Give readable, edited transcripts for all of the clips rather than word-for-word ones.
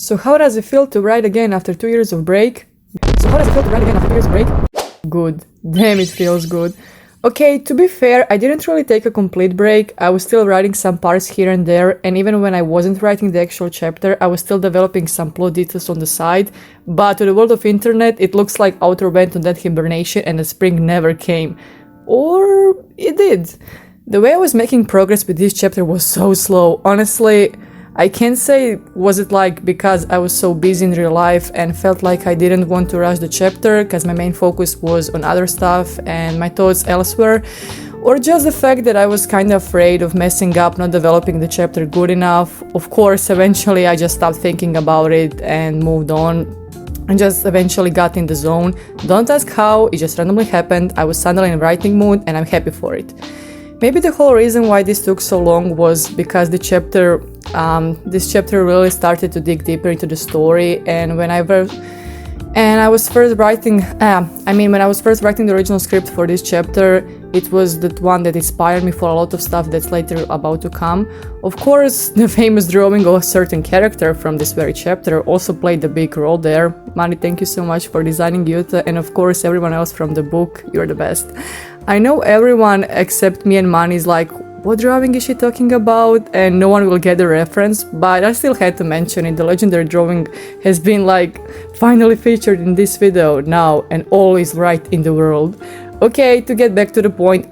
So how does it feel to write again after 2 years of break? Good. Damn, it feels good. Okay, to be fair, I didn't really take a complete break. I was still writing some parts here and there, and even when I wasn't writing the actual chapter, I was still developing some plot details on the side. But to the world of internet, it looks like author went on that hibernation and the spring never came. Or it did. The way I was making progress with this chapter was so slow. Honestly, I can't say was it like because I was so busy in real life and felt like I didn't want to rush the chapter because my main focus was on other stuff and my thoughts elsewhere, or just the fact that I was kind of afraid of messing up, not developing the chapter good enough. Of course, eventually I just stopped thinking about it and moved on and just eventually got in the zone. Don't ask how, it just randomly happened. I was suddenly in writing mood and I'm happy for it. Maybe the whole reason why this took so long was because this chapter really started to dig deeper into the story, and when I was first writing the original script for this chapter, it was the one that inspired me for a lot of stuff that's later about to come. Of course, the famous drawing of a certain character from this very chapter also played a big role there. Mineee, thank you so much for designing Yuta, and of course everyone else from the book, you're the best. I know everyone except me and Mineee is like, what drawing is she talking about? And no one will get the reference, but I still had to mention it. The legendary drawing has been like finally featured in this video now and all is right in the world. Okay, to get back to the point,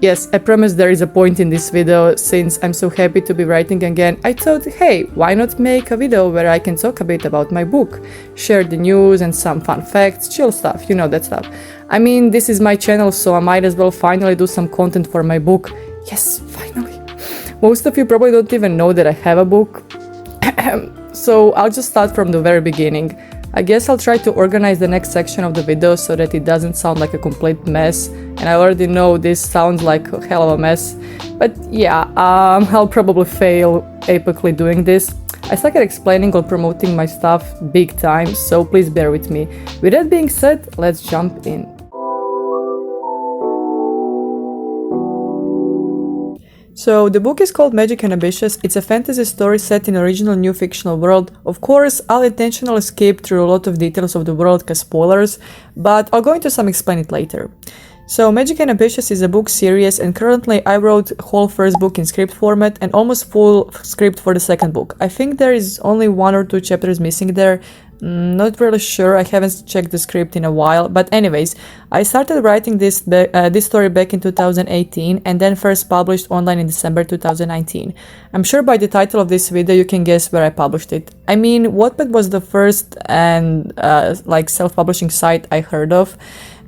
yes, I promise there is a point in this video. Since I'm so happy to be writing again, I thought, hey, why not make a video where I can talk a bit about my book, share the news and some fun facts, chill stuff, you know that stuff. I mean, this is my channel, so I might as well finally do some content for my book. Yes, finally. Most of you probably don't even know that I have a book. So I'll just start from the very beginning. I guess I'll try to organize the next section of the video so that it doesn't sound like a complete mess. And I already know this sounds like a hell of a mess. But yeah, I'll probably fail epically doing this. I suck at explaining or promoting my stuff big time, so please bear with me. With that being said, let's jump in. So the book is called Magic and Ambitious. It's a fantasy story set in an original new fictional world. Of course, I'll intentionally skip through a lot of details of the world cause spoilers, but I'll go into some explain it later. So Magic and Ambitious is a book series, and currently I wrote whole first book in script format and almost full script for the second book. I think there is only 1 or 2 chapters missing there. Not really sure, I haven't checked the script in a while, but anyways, I started writing this story back in 2018 and then first published online in December 2019. I'm sure by the title of this video you can guess where I published it. I mean, WATTPAD was the first and self-publishing site I heard of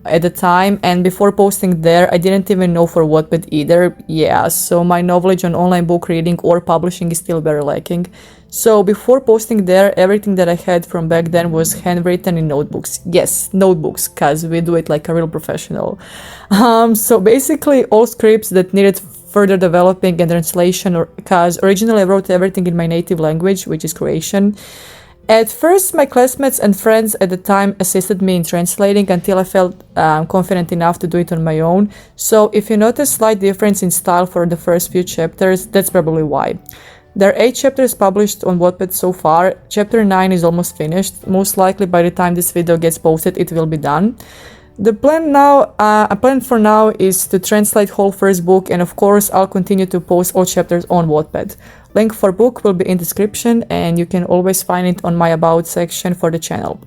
at the time, and before posting there I didn't even know for WATTPAD either. Yeah, so my knowledge on online book reading or publishing is still very lacking. So before posting there, everything that I had from back then was handwritten in notebooks. Yes, notebooks, cause we do it like a real professional. So basically all scripts that needed further developing and translation, or cause originally I wrote everything in my native language, which is Croatian. At first, my classmates and friends at the time assisted me in translating until I felt confident enough to do it on my own. So if you notice slight difference in style for the first few chapters, that's probably why. There are 8 chapters published on WATTPAD so far. Chapter 9 is almost finished. Most likely by the time this video gets posted, it will be done. The plan for now is to translate whole first book, and of course I'll continue to post all chapters on WATTPAD. Link for book will be in description, and you can always find it on my about section for the channel.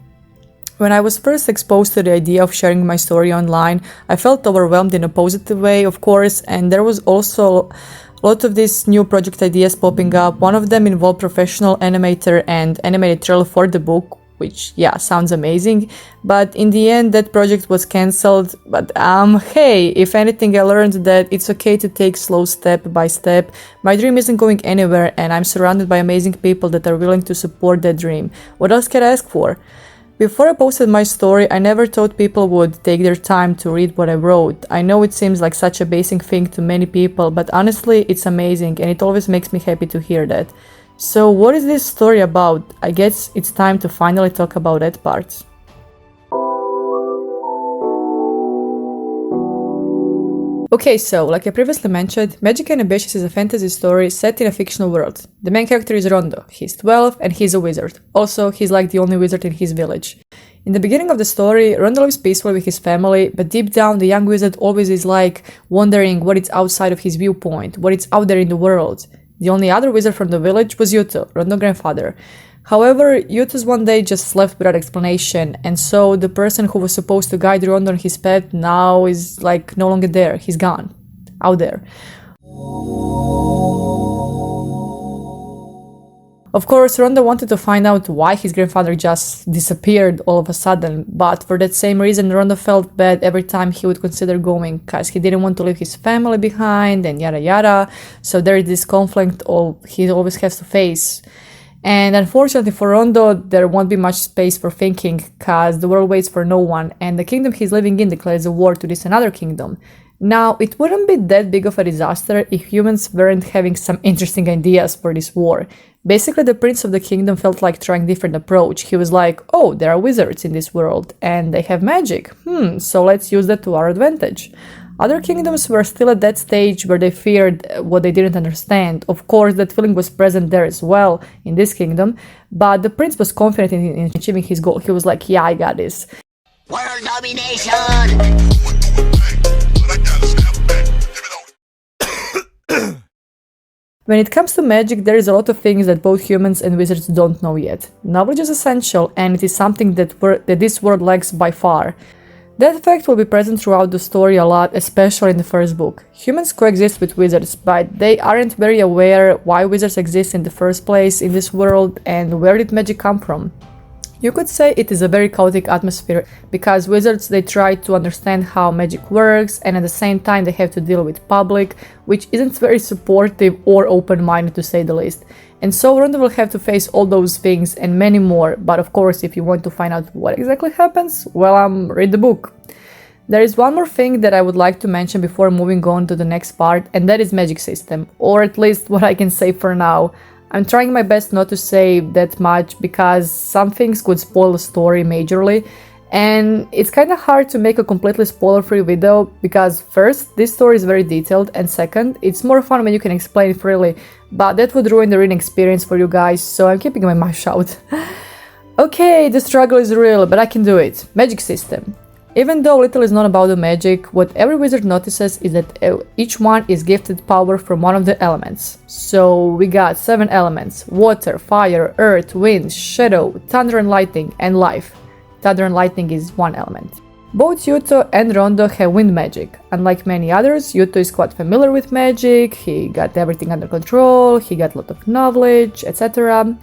When I was first exposed to the idea of sharing my story online, I felt overwhelmed in a positive way, of course, and there was also a lot of these new project ideas popping up. One of them involved professional animator and animated trailer for the book, which, yeah, sounds amazing, but in the end that project was cancelled. But hey, if anything, I learned that it's okay to take slow step by step. My dream isn't going anywhere, and I'm surrounded by amazing people that are willing to support that dream. What else can I ask for? Before I posted my story, I never thought people would take their time to read what I wrote. I know it seems like such a basic thing to many people, but honestly, it's amazing, and it always makes me happy to hear that. So what is this story about? I guess it's time to finally talk about that part. Okay, so like I previously mentioned, Magic and Ambitious is a fantasy story set in a fictional world. The main character is Rondo. He's 12 and he's a wizard. Also, he's like the only wizard in his village. In the beginning of the story, Rondo lives peacefully with his family, but deep down the young wizard always is like wondering what is outside of his viewpoint, what is out there in the world. The only other wizard from the village was Yuto, Rondo's grandfather. However, Yuto's one day just left without explanation, and so the person who was supposed to guide Rondo on his path now is like no longer there. He's gone. Out there. Of course, Rondo wanted to find out why his grandfather just disappeared all of a sudden, but for that same reason, Rondo felt bad every time he would consider going, because he didn't want to leave his family behind and yada yada, so there is this conflict he always has to face. And unfortunately for Rondo, there won't be much space for thinking, because the world waits for no one, and the kingdom he's living in declares a war to this another kingdom. Now, it wouldn't be that big of a disaster if humans weren't having some interesting ideas for this war. Basically, the prince of the kingdom felt like trying a different approach. He was like, oh, there are wizards in this world, and they have magic. So let's use that to our advantage. Other kingdoms were still at that stage where they feared what they didn't understand. Of course, that feeling was present there as well in this kingdom, but the prince was confident in achieving his goal. He was like, yeah, I got this. World domination! When it comes to magic, there is a lot of things that both humans and wizards don't know yet. Knowledge is essential, and it is something that this world lacks by far. That fact will be present throughout the story a lot, especially in the first book. Humans coexist with wizards, but they aren't very aware why wizards exist in the first place in this world and where did magic come from. You could say it is a very chaotic atmosphere, because wizards, they try to understand how magic works, and at the same time they have to deal with public, which isn't very supportive or open-minded to say the least. And so Rondo will have to face all those things and many more, but of course if you want to find out what exactly happens, well, read the book. There is one more thing that I would like to mention before moving on to the next part, and that is magic system, or at least what I can say for now. I'm trying my best not to say that much because some things could spoil the story majorly, and it's kinda hard to make a completely spoiler-free video because first, this story is very detailed, and second, it's more fun when you can explain freely, but that would ruin the reading experience for you guys, so I'm keeping my mouth shut. Okay, the struggle is real, but I can do it. Magic system. Even though little is known about the magic, what every wizard notices is that each one is gifted power from one of the elements. So we got 7 elements: water, fire, earth, wind, shadow, thunder and lightning, and life. Thunder and lightning is one element. Both Yuto and Rondo have wind magic. Unlike many others, Yuto is quite familiar with magic, he got everything under control, he got a lot of knowledge, etc.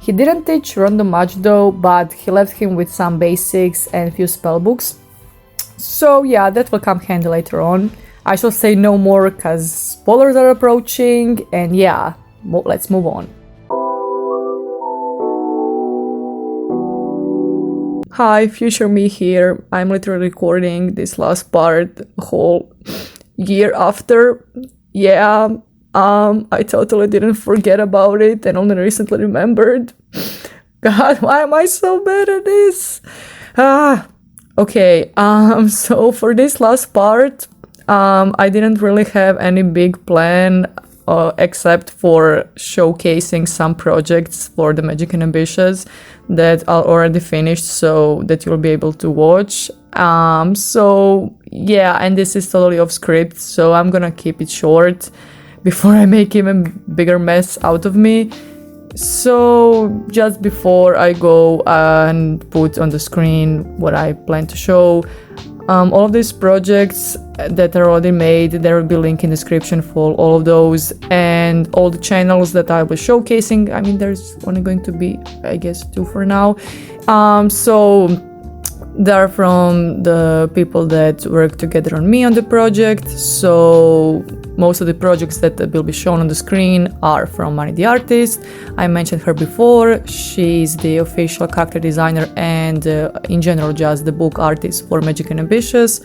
He didn't teach Rondo much though, but he left him with some basics and a few spellbooks. So yeah, that will come handy later on. I shall say no more cause spoilers are approaching, and yeah, let's move on. Hi, future me here. I'm literally recording this last part a whole year after. Yeah, I totally didn't forget about it and only recently remembered. God, why am I so bad at this? Okay, so for this last part, I didn't really have any big plan except for showcasing some projects for the Magic and Ambitious that are already finished so that you'll be able to watch. So yeah, and this is totally off script, so I'm gonna keep it short before I make even bigger mess out of me. So just before I go and put on the screen what I plan to show, all of these projects that are already made, there will be a link in the description for all of those, and all the channels that I was showcasing. I mean, there's only going to be, I guess, 2 for now. So they're from the people that work together on me on the project. So most of the projects that will be shown on the screen are from mineee the artist. I mentioned her before. She's the official character designer and in general just the book artist for Magic and Ambitious.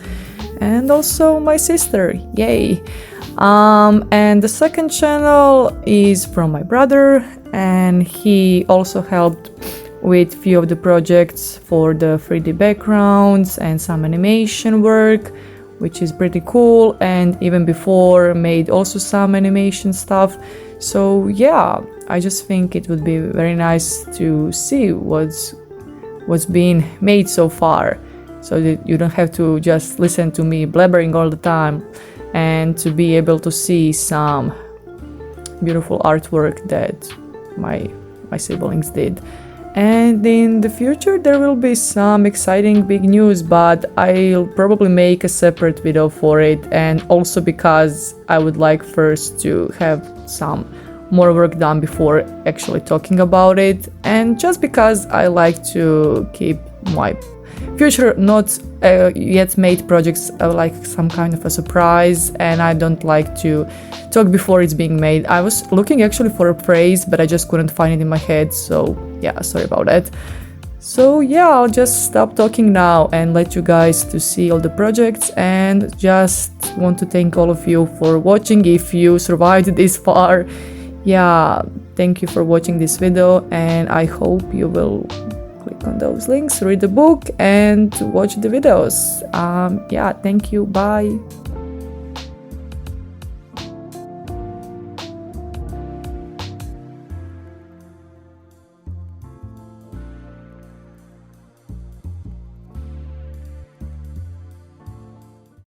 And also my sister, yay! And the second channel is from my brother, and he also helped with few of the projects for the 3D backgrounds and some animation work, which is pretty cool, and even before made also some animation stuff. So yeah, I just think it would be very nice to see what's been made so far, so that you don't have to just listen to me blabbering all the time, and to be able to see some beautiful artwork that my siblings did. And in the future there will be some exciting big news, but I'll probably make a separate video for it, and also because I would like first to have some more work done before actually talking about it, and just because I like to keep my future not yet made projects like some kind of a surprise, and I don't like to talk before it's being made. I was looking actually for a phrase, but I just couldn't find it in my head, so yeah, sorry about that. So yeah, I'll just stop talking now and let you guys to see all the projects, and just want to thank all of you for watching if you survived this far. Yeah, thank you for watching this video, and I hope you will click on those links, read the book, and watch the videos. Yeah, thank you, bye.